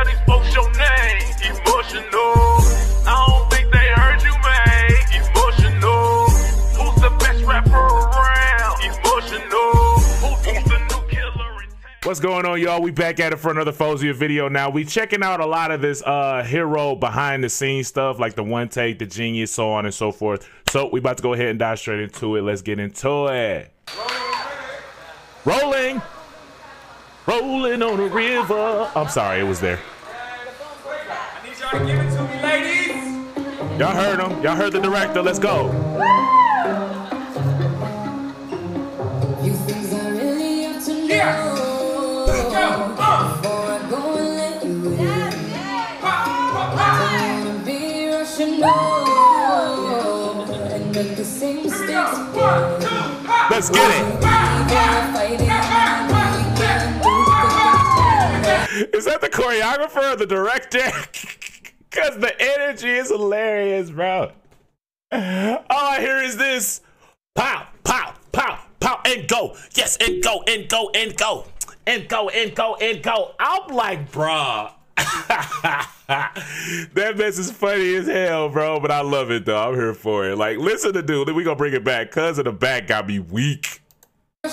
how these folks your name. Emotional. I don't think they heard you, man. Emotional. Who's the best rapper around? Emotional. Who's the new killer in town? What's going on, y'all? We back at it for another Faouzia video. Now we checking out a lot of this hero behind the scenes stuff, like the one take, the genius, so on and so forth. So we about to go ahead and dive straight into it. Let's get into it. Rolling on a river. I'm sorry, it was there. I need y'all to give it to me, ladies. Y'all heard him. Y'all heard the director. Let's go. Yeah. Let's get it. Is that the choreographer or the director? Because the energy is hilarious, bro. All I hear is this. Pow, pow, pow, pow, and go. Yes, and go, and go, and go. And go, and go, and go. I'm like, bruh. That mess is funny as hell, bro, but I love it, though. I'm here for it. Like, listen to dude. Then we gonna bring it back. Cuz of the back got me weak. You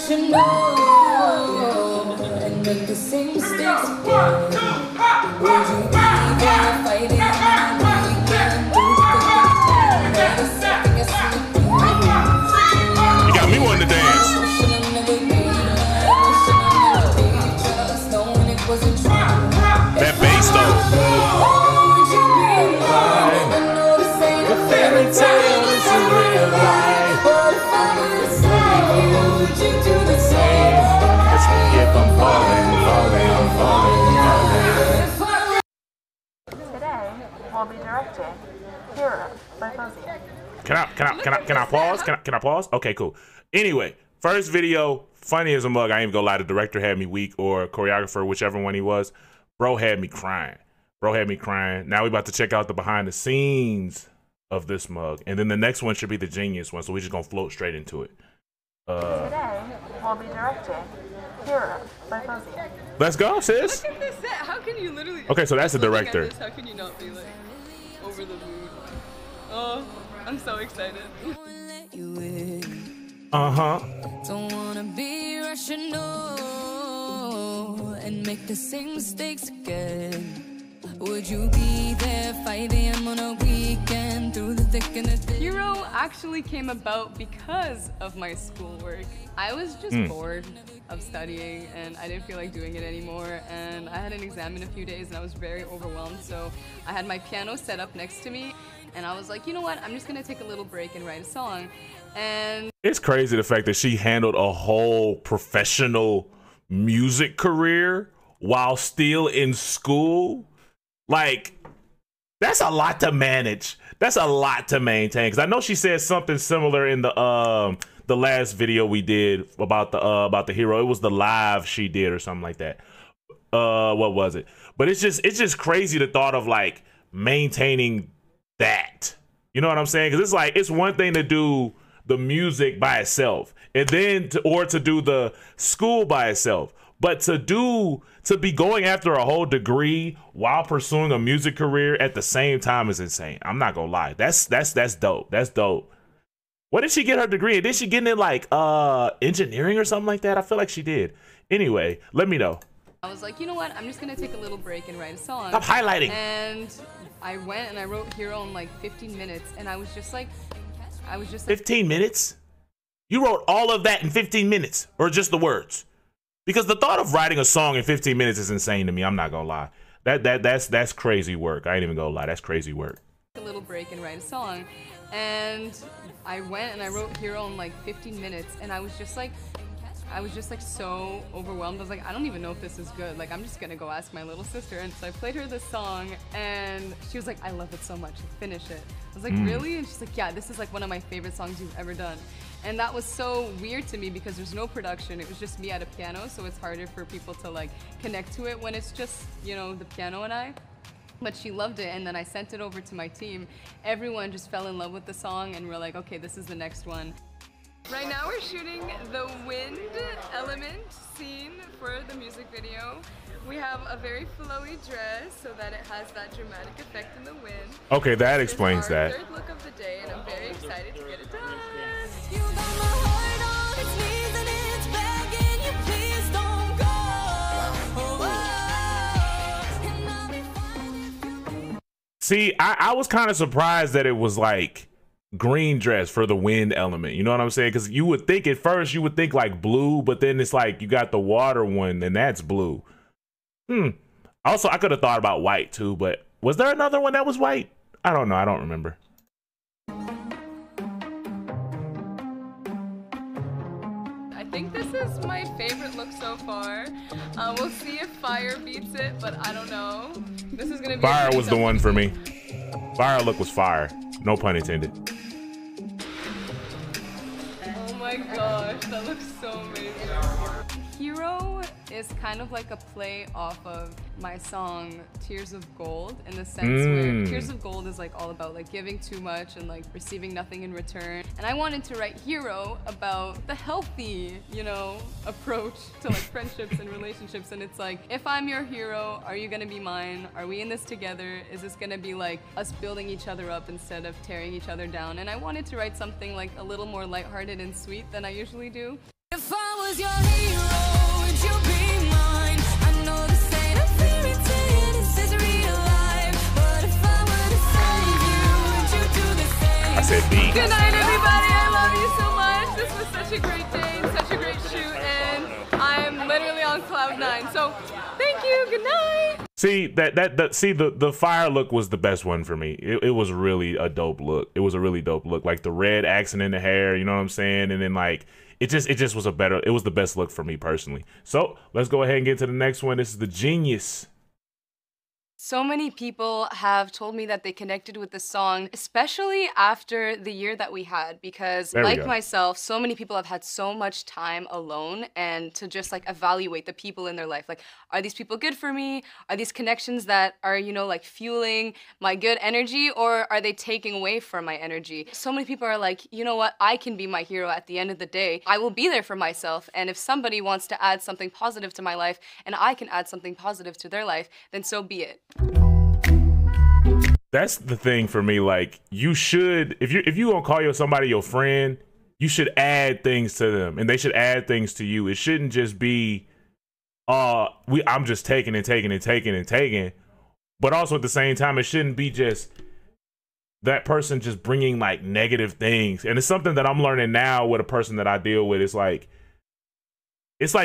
got me wanting to dance. That bass though. The fairy tale is a real life. If I'm falling. Today, we'll be directing Hero by Faouzia. Can I pause? Can I pause? Okay, cool. Anyway, first video, funny as a mug. I ain't even gonna lie, the director had me weak, or choreographer, whichever one he was. Bro had me crying. Now we about to check out the behind the scenes of this mug. And then the next one should be the genius one, so we just gonna float straight into it. Today, we'll be directing Hero by Faouzia. Let's go, sis. Look at this set. How can you literally... Okay, so that's the director. This, how can you not be like over the moon? Oh, I'm so excited. Uh-huh. Don't wanna be rational and make the same mistakes again. Would you be there 5 a.m. on a weekend through the thick and the thin? Hero actually came about because of my schoolwork. I was just bored of studying and I didn't feel like doing it anymore, and I had an exam in a few days and I was very overwhelmed, so I had my piano set up next to me and I was like, you know what, I'm just gonna take a little break and write a song. And it's crazy the fact that she handled a whole professional music career while still in school. Like, that's a lot to manage. That's a lot to maintain. Because I know she said something similar in the last video we did about the hero. It was the live she did or something like that. What was it? But it's just crazy the thought of like maintaining that. You know what I'm saying? Because it's like, it's one thing to do the music by itself, and then to do the school by itself, but to be going after a whole degree while pursuing a music career at the same time is insane. I'm not gonna lie. That's dope. That's dope. What did she get her degree in? Did she get in like engineering or something like that? I feel like she did. Anyway, let me know. I was like, you know what, I'm just gonna take a little break and write a song. Stop highlighting. And I went and I wrote Hero in like 15 minutes, and I was just like 15 minutes? You wrote all of that in 15 minutes, or just the words? Because the thought of writing a song in 15 minutes is insane to me. I'm not gonna lie. That's crazy work. I ain't even gonna lie. That's crazy work. A little break and write a song, and I went and I wrote Hero in like 15 minutes, and I was just like so overwhelmed. I was like, I don't even know if this is good. Like, I'm just gonna go ask my little sister. And so I played her this song, and she was like, I love it so much. Like, finish it. I was like, really? And she's like, yeah, this is like one of my favorite songs you've ever done. And that was so weird to me because there's no production. It was just me at a piano, so it's harder for people to like connect to it when it's just, you know, the piano and I. But she loved it, and then I sent it over to my team. Everyone just fell in love with the song, and we're like, okay, this is the next one. Right now we're shooting the wind element scene for the music video. We have a very flowy dress so that it has that dramatic effect in the wind. Okay, that This is explains our that. third look of the day, and I'm very excited to get it done. You got my heart on its knees and it's begging you, please don't go. And I'll be fine if you See, I was kind of surprised that it was like green dress for the wind element. You know what I'm saying? Because you would think at first, you would think like blue, but then it's like you got the water one and that's blue. Also, I could have thought about white too, but was there another one that was white? I don't know. I don't remember. I think this is my favorite look so far. We'll see if Fire beats it, but I don't know. This is gonna be Fire was the one for me. Fire look was fire. No pun intended. Oh my gosh, that looks so amazing. Hero is kind of like a play off of my song Tears of Gold, in the sense where Tears of Gold is like all about like giving too much and like receiving nothing in return. And I wanted to write Hero about the healthy, you know, approach to like friendships and relationships. And it's like, if I'm your hero, are you gonna be mine? Are we in this together? Is this gonna be like us building each other up instead of tearing each other down? And I wanted to write something like a little more lighthearted and sweet than I usually do. If I was your hero, would you be mine? I know this ain't a fairy tale, this is real life. But if I were to save you, would you do the same? I said B. Good night, everybody. I love you so much. This was such a great day, such a great shoot, and I'm literally on cloud 9. So thank you. Good night. See the fire look was the best one for me. It was really a dope look. It was a really dope look. Like the red accent in the hair, you know what I'm saying? And then like it just was it was the best look for me personally. So let's go ahead and get to the next one. This is the Genius. So many people have told me that they connected with the song, especially after the year that we had, because like myself, so many people have had so much time alone and to just like evaluate the people in their life. Like, are these people good for me? Are these connections that are, you know, like fueling my good energy, or are they taking away from my energy? So many people are like, you know what? I can be my hero at the end of the day. I will be there for myself. And if somebody wants to add something positive to my life and I can add something positive to their life, then so be it. That's the thing for me. Like, you should, if you gonna call somebody your friend, you should add things to them, and they should add things to you. It shouldn't just be, I'm just taking and taking and taking and taking. But also at the same time, it shouldn't be just that person just bringing like negative things. And it's something that I'm learning now with a person that I deal with. It's like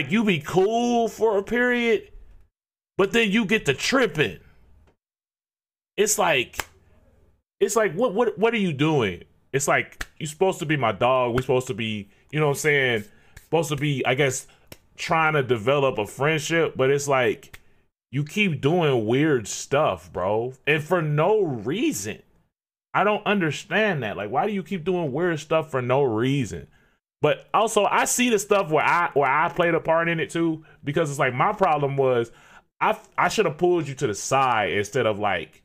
you be cool for a period, but then you get to tripping. It's like what are you doing? It's like, you're supposed to be my dog. We're supposed to be, you know what I'm saying? Supposed to be, I guess, trying to develop a friendship, but it's like you keep doing weird stuff, bro. And for no reason. I don't understand that. Like, why do you keep doing weird stuff for no reason? But also, I see the stuff where I played a part in it too, because it's like, my problem was I should have pulled you to the side instead of like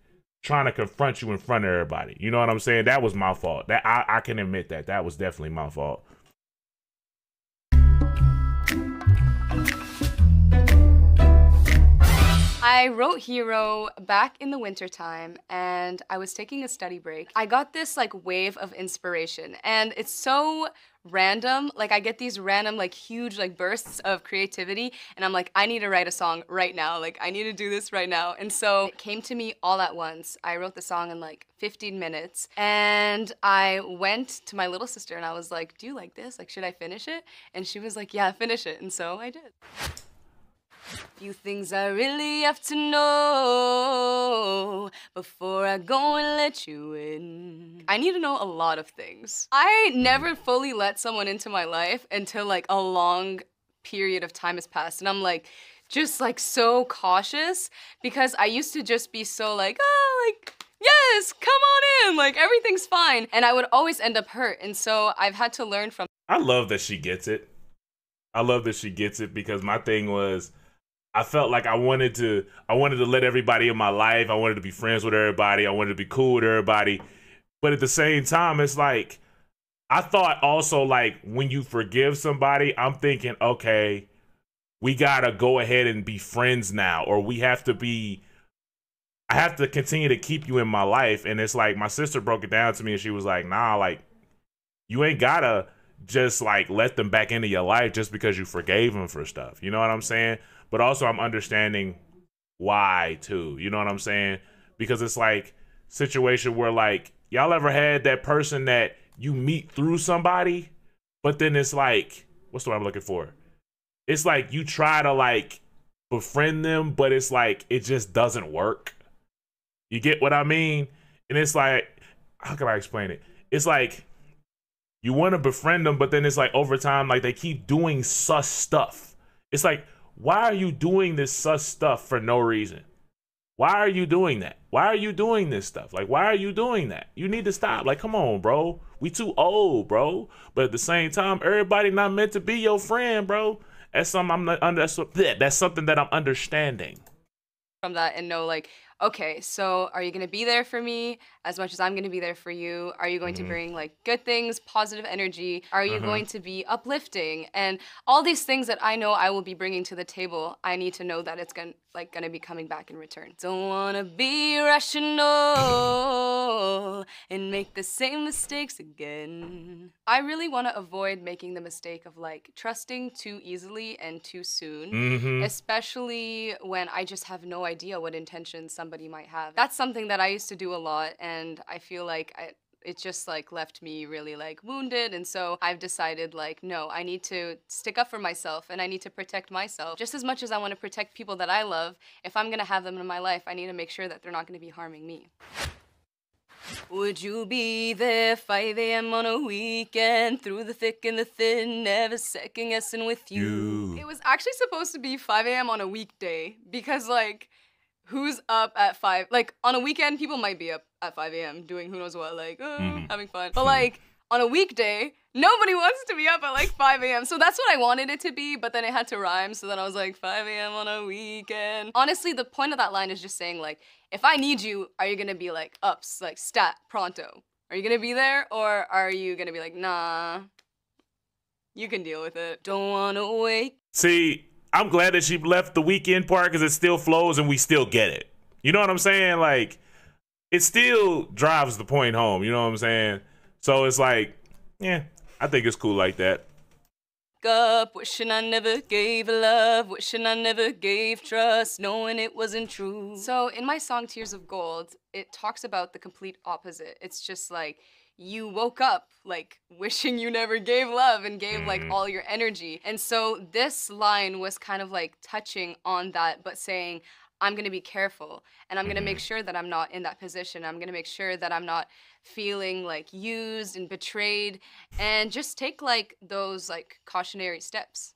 trying to confront you in front of everybody. You know what I'm saying? That was my fault. That I can admit that was definitely my fault. I wrote Hero back in the wintertime, and I was taking a study break. I got this like wave of inspiration, and it's so random. Like, I get these random like huge like bursts of creativity, and I'm like, I need to write a song right now. Like, I need to do this right now. And so it came to me all at once. I wrote the song in like 15 minutes, and I went to my little sister and I was like, do you like this? Like, should I finish it? And she was like, yeah, finish it. And so I did. Few things I really have to know before I go and let you in. I need to know a lot of things. I never fully let someone into my life until like a long period of time has passed, and I'm like, just like so cautious, because I used to just be so like, oh, like, yes, come on in, like everything's fine, and I would always end up hurt. And so I've had to learn from. I love that she gets it. I love that she gets it, because my thing was, I felt like I wanted to let everybody in my life. I wanted to be friends with everybody. I wanted to be cool with everybody. But at the same time, it's like, I thought also, like, when you forgive somebody, I'm thinking, okay, we gotta go ahead and be friends now, or I have to continue to keep you in my life. And it's like, my sister broke it down to me and she was like, nah, like, you ain't gotta just like let them back into your life just because you forgave them for stuff. You know what I'm saying? But also I'm understanding why too. You know what I'm saying? Because it's like situation where like, y'all ever had that person that you meet through somebody, but then it's like, what's the word I'm looking for? It's like you try to like befriend them, but it's like it just doesn't work. You get what I mean? And it's like, how can I explain it? It's like you want to befriend them, but then it's like over time, like they keep doing sus stuff. It's like, why are you doing this sus stuff for no reason? Why are you doing that? Why are you doing this stuff? Like, why are you doing that? You need to stop. Like, come on, bro. We too old, bro. But at the same time, everybody not meant to be your friend, bro. That's something I'm not under. That's something that I'm understanding from that, and know like, okay, so are you going to be there for me as much as I'm going to be there for you? Are you going to bring like good things, positive energy? Are you going to be uplifting? And all these things that I know I will be bringing to the table, I need to know that it's going to be coming back in return. Don't want to be rational and make the same mistakes again. I really want to avoid making the mistake of like trusting too easily and too soon, especially when I just have no idea what intentions somebody might have. That's something that I used to do a lot, and I feel like it just like left me really like wounded. And so I've decided like, no, I need to stick up for myself and I need to protect myself just as much as I want to protect people that I love. If I'm gonna have them in my life, I need to make sure that they're not gonna be harming me. Would you be there 5 a.m. on a weekend, through the thick and the thin, never second guessing with you? It was actually supposed to be 5 a.m. on a weekday because like, who's up at 5? Like, on a weekend, people might be up at 5 a.m. doing who knows what, like, having fun. But, like, on a weekday, nobody wants to be up at, like, 5 a.m. So that's what I wanted it to be, but then it had to rhyme, so then I was like, 5 a.m. on a weekend. Honestly, the point of that line is just saying, like, if I need you, are you gonna be, like, ups, like, stat, pronto? Are you gonna be there, or are you gonna be like, nah, you can deal with it. Don't wanna wake. See, I'm glad that she left the weekend part because it still flows and we still get it. You know what I'm saying? Like, it still drives the point home. You know what I'm saying? So it's like, yeah, I think it's cool like that. Up, wishing I never gave love, wishing I never gave trust, knowing it wasn't true. So in my song Tears of Gold, it talks about the complete opposite. It's just like, you woke up like wishing you never gave love and gave like all your energy. And so this line was kind of like touching on that, but saying, I'm gonna be careful and I'm gonna make sure that I'm not in that position. I'm gonna make sure that I'm not feeling like used and betrayed, and just take like those like cautionary steps.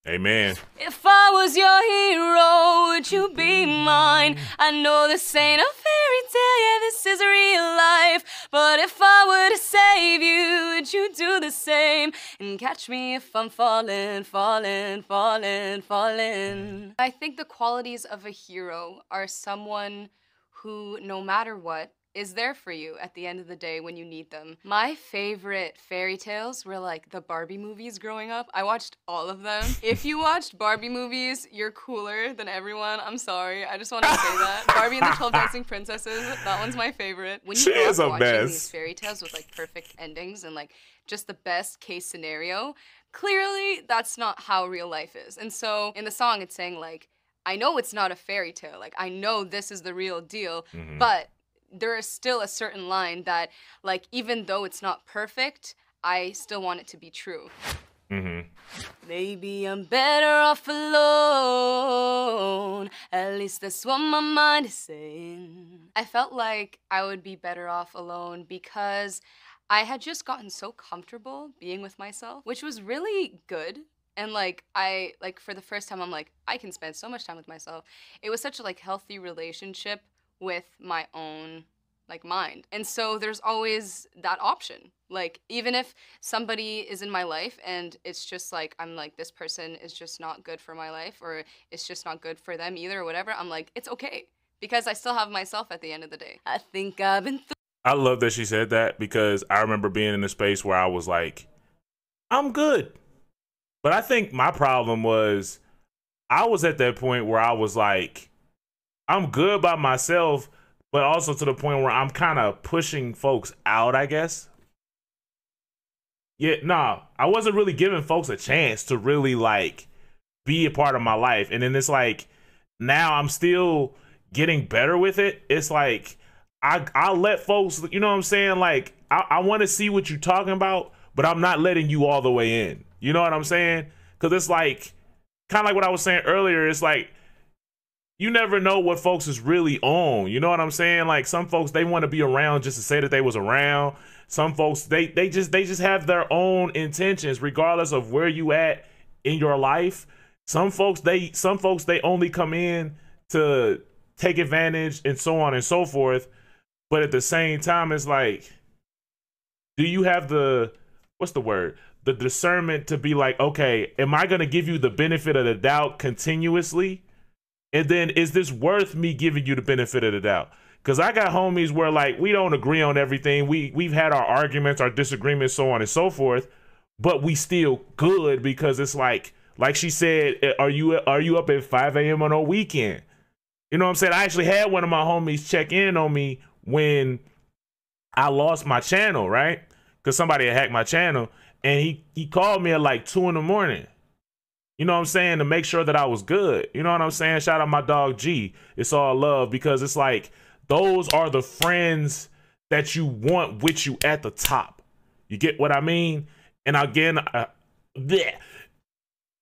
Amen. If I was your hero, would you be mine? I know this ain't a fairy tale, yeah, this is real life. But if I were to save you, would you do the same? And catch me if I'm falling, falling, falling, falling. I think the qualities of a hero are someone who, no matter what, is there for you at the end of the day when you need them. My favorite fairy tales were like the Barbie movies growing up. I watched all of them. If you watched Barbie movies, you're cooler than everyone. I'm sorry, I just want to say that. Barbie and the 12 Dancing Princesses, that one's my favorite. When you grow up watching these fairy tales with like perfect endings and like just the best case scenario, clearly that's not how real life is. And so in the song it's saying like, I know it's not a fairy tale, like I know this is the real deal, but there is still a certain line that, like, even though it's not perfect, I still want it to be true. Maybe I'm better off alone. At least that's what my mind is saying. I felt like I would be better off alone because I had just gotten so comfortable being with myself, which was really good. And like, for the first time, I'm like, I can spend so much time with myself. It was such a like healthy relationship with my own like mind. And so there's always that option. Like, even if somebody is in my life and it's just like, I'm like, this person is just not good for my life, or it's just not good for them either, or whatever, I'm like, it's okay, because I still have myself at the end of the day. I think I've been I love that she said that, because I remember being in a space where I was like, I'm good. But I think my problem was I was at that point where I was like, I'm good by myself, but also to the point where I'm kind of pushing folks out, I guess. Yeah, nah, I wasn't really giving folks a chance to really like be a part of my life. And then it's like, now I'm still getting better with it. It's like, I'll let folks, you know what I'm saying? Like, I want to see what you're talking about, but I'm not letting you all the way in. You know what I'm saying? Because it's like, kind of like what I was saying earlier. It's like, you never know what folks is really on. You know what I'm saying? Like, some folks, they want to be around just to say that they was around. Some folks, they just have their own intentions, regardless of where you at in your life. Some folks, they only come in to take advantage and so on and so forth. But at the same time, it's like, do you have the, what's the word? The discernment to be like, okay, am I going to give you the benefit of the doubt continuously? And then is this worth me giving you the benefit of the doubt? Because I got homies where like we don't agree on everything. We've had our arguments, our disagreements, so on and so forth, but we still good because it's like she said, are you up at 5 a.m. on a weekend? You know what I'm saying? I actually had one of my homies check in on me when I lost my channel, right? Because somebody had hacked my channel, and he called me at like 2 a.m. You know what I'm saying? To make sure that I was good. You know what I'm saying? Shout out my dog G. It's all love, because it's like, those are the friends that you want with you at the top. You get what I mean? And again,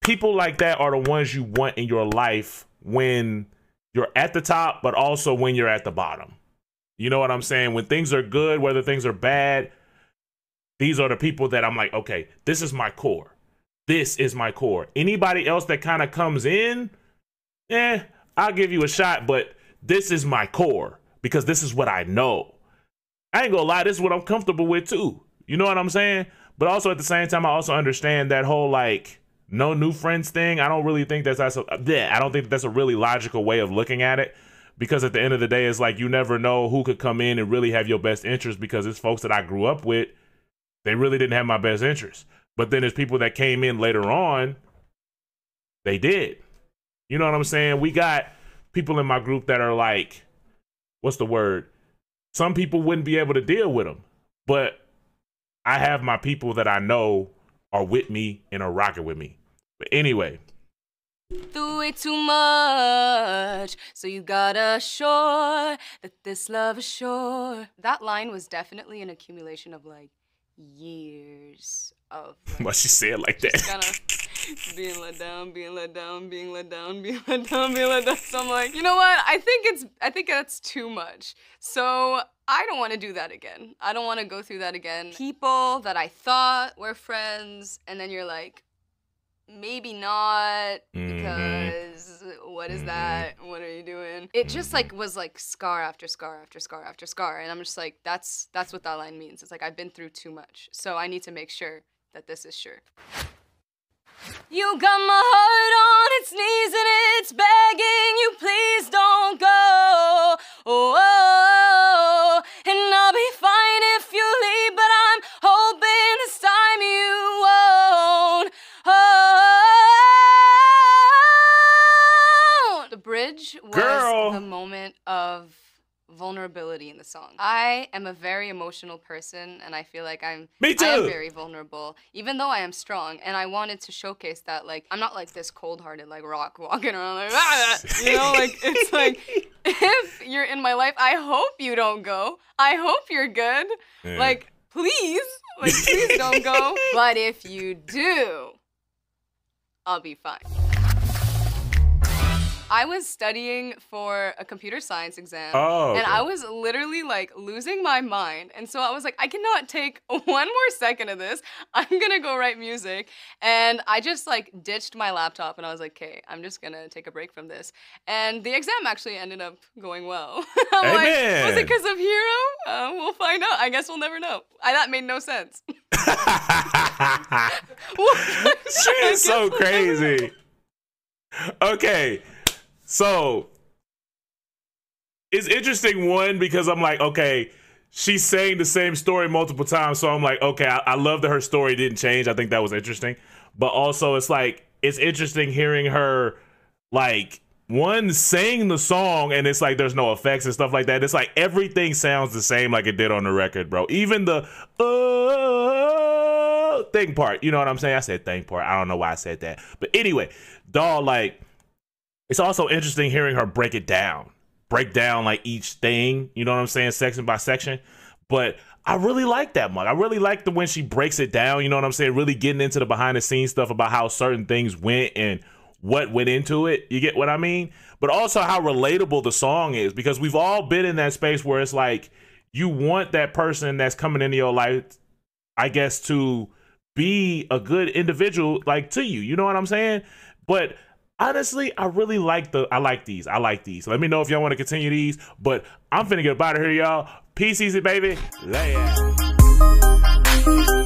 people like that are the ones you want in your life when you're at the top, but also when you're at the bottom. You know what I'm saying? When things are good, whether things are bad, these are the people that I'm like, okay, this is my core. This is my core. Anybody else that kind of comes in, I'll give you a shot, but this is my core. Because this is what I know. I ain't gonna lie, this is what I'm comfortable with too. You know what I'm saying? But also at the same time, I also understand that whole like no new friends thing. I don't really think I don't think that's a really logical way of looking at it. Because at the end of the day, it's like you never know who could come in and really have your best interest, because it's folks that I grew up with, they really didn't have my best interest. But then there's people that came in later on, they did. You know what I'm saying? We got people in my group that are like, what's the word? Some people wouldn't be able to deal with them, but I have my people that I know are with me and are rocking with me. But anyway. Do way too much, so you gotta assure that this love is sure. That line was definitely an accumulation of like years of like, Why she say it like that? Kind of being let down, being let down, being let down, being let down, being let down. So I'm like, you know what? I think that's too much. So I don't want to do that again. I don't want to go through that again. People that I thought were friends, and then you're like, maybe not, because what is that? What are you doing? It just like was like scar after scar after scar after scar, and I'm just like, that's what that line means. It's like I've been through too much, so I need to make sure that this is sure. You got my heart on its knees and it's begging you, please don't go. Oh, and I'll be fine if you leave, but I'm hoping this time you won't. Oh, the bridge was the moment of vulnerability in the song. I am a very emotional person, and I feel like I am very vulnerable, even though I am strong. And I wanted to showcase that, like, I'm not like this cold-hearted, like, rock walking around like, you know, like, it's like, if you're in my life, I hope you don't go. I hope you're good. Yeah. Like, please don't go. But if you do, I'll be fine. I was studying for a computer science exam, and I was literally like losing my mind. And so I was like, I cannot take one more second of this. I'm gonna go write music. And I just like ditched my laptop, and I was like, okay, I'm just gonna take a break from this. And the exam actually ended up going well. I'm like, was it because of Hero? We'll find out. I guess we'll never know. That made no sense. She is so crazy. Okay. So it's interesting, one, because I'm like, okay, she's saying the same story multiple times. So I'm like, okay, I love that her story didn't change. I think that was interesting. But also it's like, it's interesting hearing her like one sing the song and it's like there's no effects and stuff like that. It's like everything sounds the same like it did on the record, bro. Even the thing part, you know what I'm saying? I said thing part. I don't know why I said that. But anyway, dog, like, it's also interesting hearing her break down like each thing, you know what I'm saying, section by section. But I really like that much. I really like the when she breaks it down, you know what I'm saying, really getting into the behind the scenes stuff about how certain things went and what went into it. You get what I mean? But also how relatable the song is, because we've all been in that space where it's like you want that person that's coming into your life, I guess, to be a good individual like to you. You know what I'm saying? But honestly, I really like I like these. Let me know if y'all want to continue these, but I'm finna get up out of here, y'all. Peace easy, baby. Lay it.